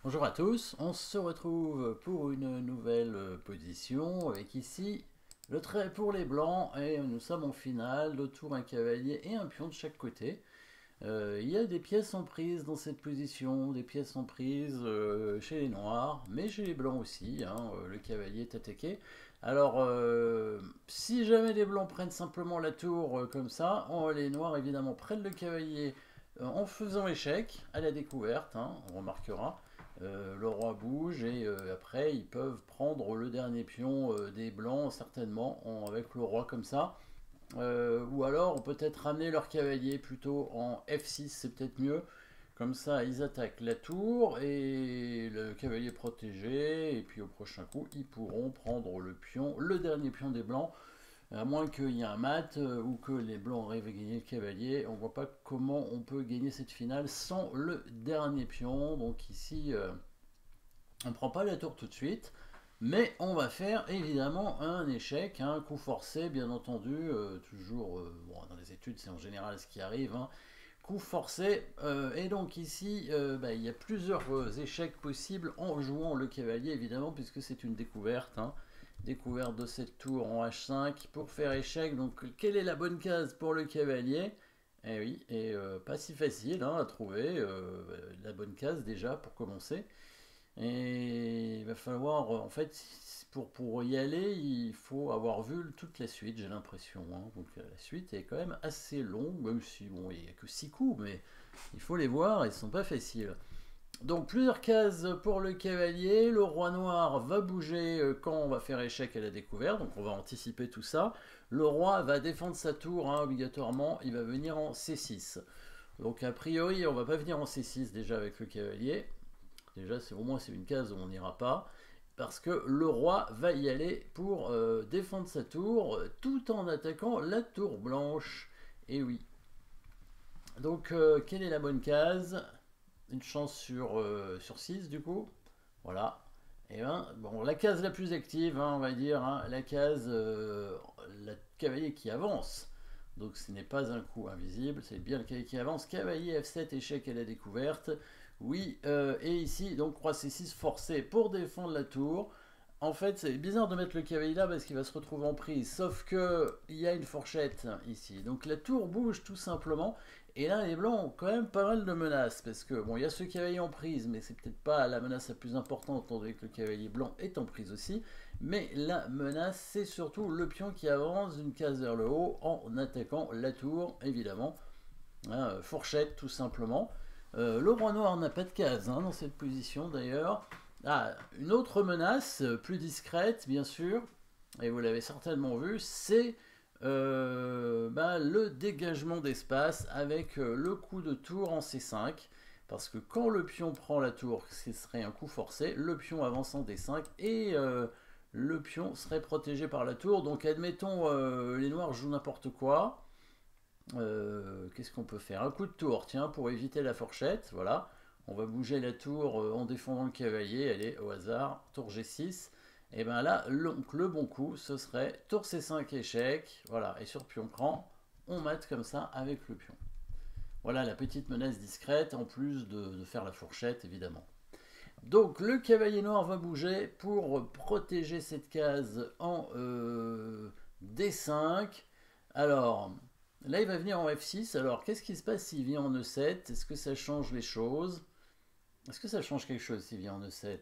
Bonjour à tous, on se retrouve pour une nouvelle position avec ici le trait pour les blancs et nous sommes en finale, le tour un cavalier et un pion de chaque côté. Il y a des pièces en prise dans cette position, des pièces en prise chez les noirs, mais chez les blancs aussi, hein, le cavalier est attaqué. Alors, si jamais les blancs prennent simplement la tour comme ça, les noirs évidemment prennent le cavalier en faisant échec à la découverte, hein, on remarquera. Le roi bouge et après ils peuvent prendre le dernier pion des blancs certainement avec le roi comme ça. Ou alors peut-être ramener leur cavalier plutôt en F6, c'est peut-être mieux. Comme ça, ils attaquent la tour et le cavalier protégé. Et puis au prochain coup, ils pourront prendre le pion, le dernier pion des blancs. À moins qu'il y ait un mat ou que les blancs arrivent à gagner le cavalier. On ne voit pas comment on peut gagner cette finale sans le dernier pion. Donc ici, on ne prend pas la tour tout de suite. Mais on va faire évidemment un échec, un coup forcé, bien entendu, toujours bon, dans les études, c'est en général ce qui arrive. Hein. Coup forcé, et donc ici, il y a plusieurs échecs possibles en jouant le cavalier, évidemment, puisque c'est une découverte. Hein. Découverte de cette tour en H5 pour faire échec. Donc, quelle est la bonne case pour le cavalier? Eh oui, et pas si facile hein, à trouver. La bonne case déjà pour commencer. Et il va falloir, en fait, pour y aller, il faut avoir vu toute la suite, j'ai l'impression. Hein. Donc la suite est quand même assez longue, même si bon, il n'y a que 6 coups, mais il faut les voir, ils ne sont pas faciles. Donc plusieurs cases pour le cavalier, le roi noir va bouger quand on va faire échec à la découverte, donc on va anticiper tout ça. Le roi va défendre sa tour, hein, obligatoirement, il va venir en C6. Donc a priori, on va pas venir en C6 déjà avec le cavalier. Déjà, au moins c'est une case où on n'ira pas. Parce que le roi va y aller pour défendre sa tour tout en attaquant la tour blanche. Et oui. Donc, quelle est la bonne case? Une chance sur 6 du coup. Voilà. Et ben, bon, la case la plus active, hein, on va dire, hein, la case la cavalier qui avance. Donc ce n'est pas un coup invisible, c'est bien le cavalier qui avance. Cavalier F7, échec à la découverte. Oui, et ici, donc roi C6 forcé pour défendre la tour. En fait, c'est bizarre de mettre le cavalier là parce qu'il va se retrouver en prise. Sauf que il y a une fourchette ici. Donc la tour bouge tout simplement. Et là, les blancs ont quand même pas mal de menaces. Parce que, bon, il y a ce cavalier en prise, mais c'est peut-être pas la menace la plus importante, étant donné que le cavalier blanc est en prise aussi. Mais la menace, c'est surtout le pion qui avance d'une case vers le haut en attaquant la tour, évidemment. Hein, fourchette, tout simplement. Le roi noir n'a pas de case hein, dans cette position d'ailleurs. Ah, une autre menace, plus discrète bien sûr, et vous l'avez certainement vu, c'est le dégagement d'espace avec le coup de tour en C5. Parce que quand le pion prend la tour, ce serait un coup forcé, le pion avance en D5 et le pion serait protégé par la tour. Donc admettons, les noirs jouent n'importe quoi. Qu'est-ce qu'on peut faire? Un coup de tour, tiens, pour éviter la fourchette, voilà. On va bouger la tour en défendant le cavalier, allez, au hasard, tour G6. Et bien là, le bon coup, ce serait tour C5 échec, voilà, et sur pion cran, on mate comme ça avec le pion. Voilà la petite menace discrète, en plus de faire la fourchette, évidemment. Donc le cavalier noir va bouger pour protéger cette case en D5. Alors, là il va venir en F6. Alors, qu'est-ce qui se passe s'il vient en E7? Est-ce que ça change les choses? Est-ce que ça change quelque chose s'il vient en E7?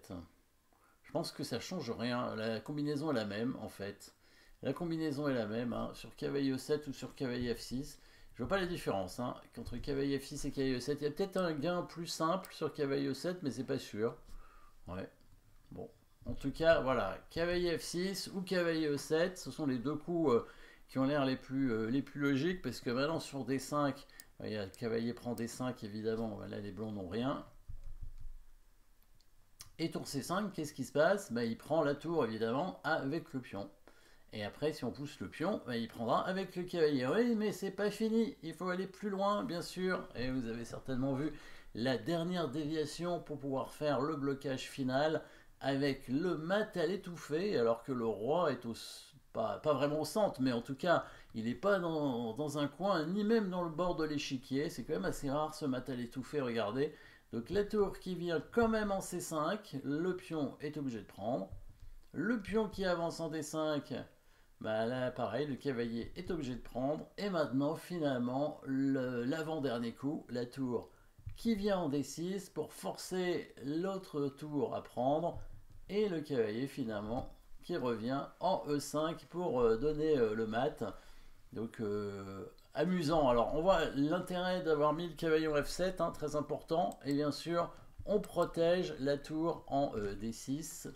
Je pense que ça change rien. La combinaison est la même, en fait. La combinaison est la même, hein, sur cavalier E7 ou sur cavalier F6. Je vois pas la différence hein, entre cavalier F6 et cavalier E7. Il y a peut-être un gain plus simple sur cavalier E7, mais c'est pas sûr. Ouais. Bon. En tout cas, voilà. Cavalier F6 ou cavalier E7, ce sont les deux coups qui ont l'air les plus logiques, parce que maintenant sur D5, le cavalier prend D5 évidemment, là les blancs n'ont rien. Et tour C5, qu'est-ce qui se passe? Il prend la tour évidemment avec le pion. Et après, si on pousse le pion, il prendra avec le cavalier. Oui, mais c'est pas fini, il faut aller plus loin, bien sûr. Et vous avez certainement vu la dernière déviation pour pouvoir faire le blocage final avec le mat à l'étouffer, alors que le roi est pas vraiment au centre, mais en tout cas, il n'est pas dans un coin, ni même dans le bord de l'échiquier. C'est quand même assez rare ce mat à l'étouffer, regardez. Donc la tour qui vient quand même en C5, le pion est obligé de prendre. Le pion qui avance en D5, bah là pareil, le cavalier est obligé de prendre. Et maintenant finalement, l'avant-dernier coup, la tour qui vient en D6 pour forcer l'autre tour à prendre. Et le cavalier finalement qui revient en E5 pour donner le mat. Donc amusant. Alors on voit l'intérêt d'avoir mis le cavalier en F7, hein, très important. Et bien sûr, on protège la tour en D6,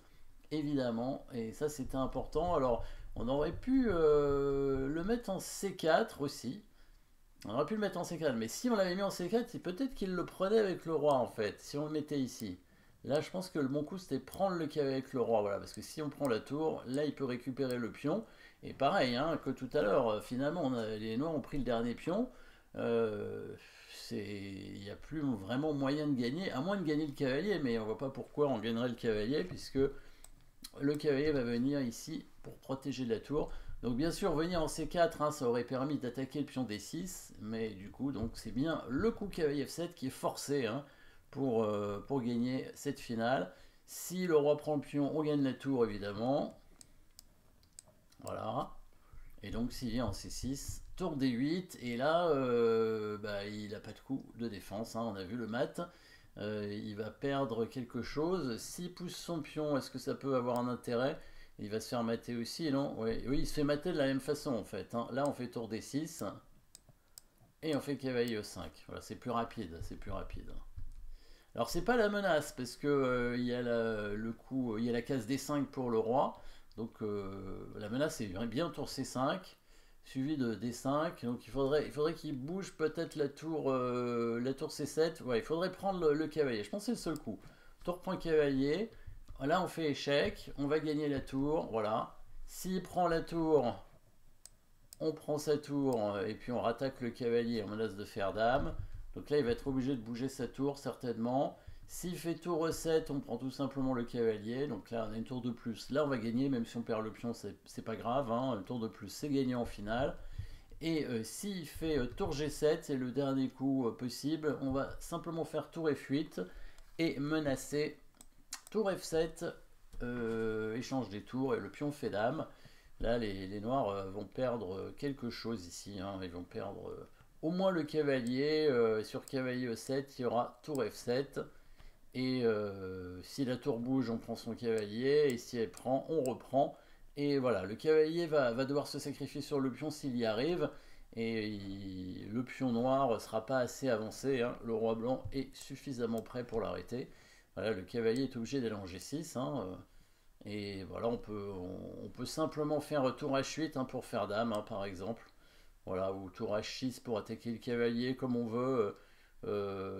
évidemment. Et ça c'était important. Alors on aurait pu le mettre en C4 aussi. On aurait pu le mettre en C4, mais si on l'avait mis en C4, c'est peut-être qu'il le prenait avec le roi en fait, si on le mettait ici. Là, je pense que le bon coup, c'était prendre le cavalier avec le roi, voilà, parce que si on prend la tour, là, il peut récupérer le pion. Et pareil, hein, que tout à l'heure, finalement, les noirs ont pris le dernier pion. Euh, il n'y a plus vraiment moyen de gagner, à moins de gagner le cavalier, mais on voit pas pourquoi on gagnerait le cavalier, puisque le cavalier va venir ici pour protéger la tour. Donc bien sûr, venir en C4, hein, ça aurait permis d'attaquer le pion D6, mais du coup, donc c'est bien le coup cavalier F7 qui est forcé, hein, pour gagner cette finale. Si le roi prend le pion, on gagne la tour évidemment. Voilà. Et donc s'il vient en C6, tour D8, et là, bah, il n'a pas de coup de défense, hein, on a vu le mat. Il va perdre quelque chose. S'il pousse son pion, est-ce que ça peut avoir un intérêt? Il va se faire mater aussi, non? Oui, oui, il se fait mater de la même façon en fait, hein. Là, on fait tour D6 et on fait cavalier E5. Voilà, c'est plus rapide, c'est plus rapide. Alors c'est pas la menace parce que il y a le coup, il y a la case D5 pour le roi. Donc la menace c'est bien tour C5 suivi de D5. Donc il faudrait qu'il bouge peut-être la tour C7. Ouais, il faudrait prendre le cavalier. Je pense que c'est le seul coup. Tour point cavalier. Là on fait échec. On va gagner la tour. Voilà. S'il prend la tour, on prend sa tour et puis on rattaque le cavalier. On menace de faire dame. Donc là, il va être obligé de bouger sa tour, certainement. S'il fait tour E7, on prend tout simplement le cavalier. Donc là, on a une tour de plus. Là, on va gagner, même si on perd le pion, c'est pas grave, hein. Une tour de plus, c'est gagnant en finale. Et s'il fait tour G7, c'est le dernier coup possible. On va simplement faire tour F8 et menacer tour F7, échange des tours, et le pion fait dame. Là, les noirs vont perdre quelque chose ici, hein. Ils vont perdre au moins le cavalier. Sur cavalier E7, il y aura tour F7. Et si la tour bouge, on prend son cavalier. Et si elle prend, on reprend. Et voilà, le cavalier va devoir se sacrifier sur le pion s'il y arrive. Et le pion noir ne sera pas assez avancé, hein. Le roi blanc est suffisamment prêt pour l'arrêter. Voilà, le cavalier est obligé d'aller en G6, hein. Et voilà, on peut simplement faire tour H8, hein, pour faire dame, hein, par exemple. Voilà, ou tour H6 pour attaquer le cavalier comme on veut.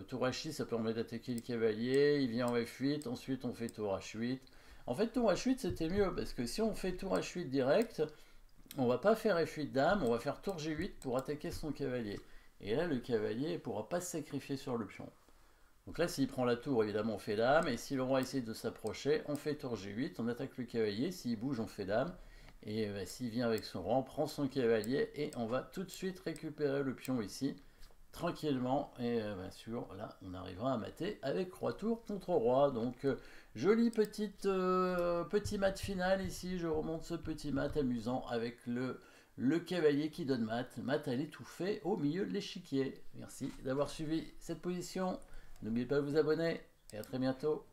Tour H6, ça permet d'attaquer le cavalier. Il vient en F8, ensuite on fait tour H8. En fait, tour H8 c'était mieux parce que si on fait tour H8 direct, on va pas faire F8 dame, on va faire tour G8 pour attaquer son cavalier. Et là, le cavalier ne pourra pas se sacrifier sur le pion. Donc là, s'il prend la tour, évidemment, on fait dame. Et si le roi essaie de s'approcher, on fait tour G8, on attaque le cavalier. S'il bouge, on fait dame. Et s'il vient avec son roi, on prend son cavalier et on va tout de suite récupérer le pion ici, tranquillement. Et bien sûr, là, on arrivera à mater avec roi tour contre roi. Donc, joli petit mat final ici. Je remonte ce petit mat amusant avec le cavalier qui donne mat. Mat à l'étouffé au milieu de l'échiquier. Merci d'avoir suivi cette position. N'oubliez pas de vous abonner et à très bientôt.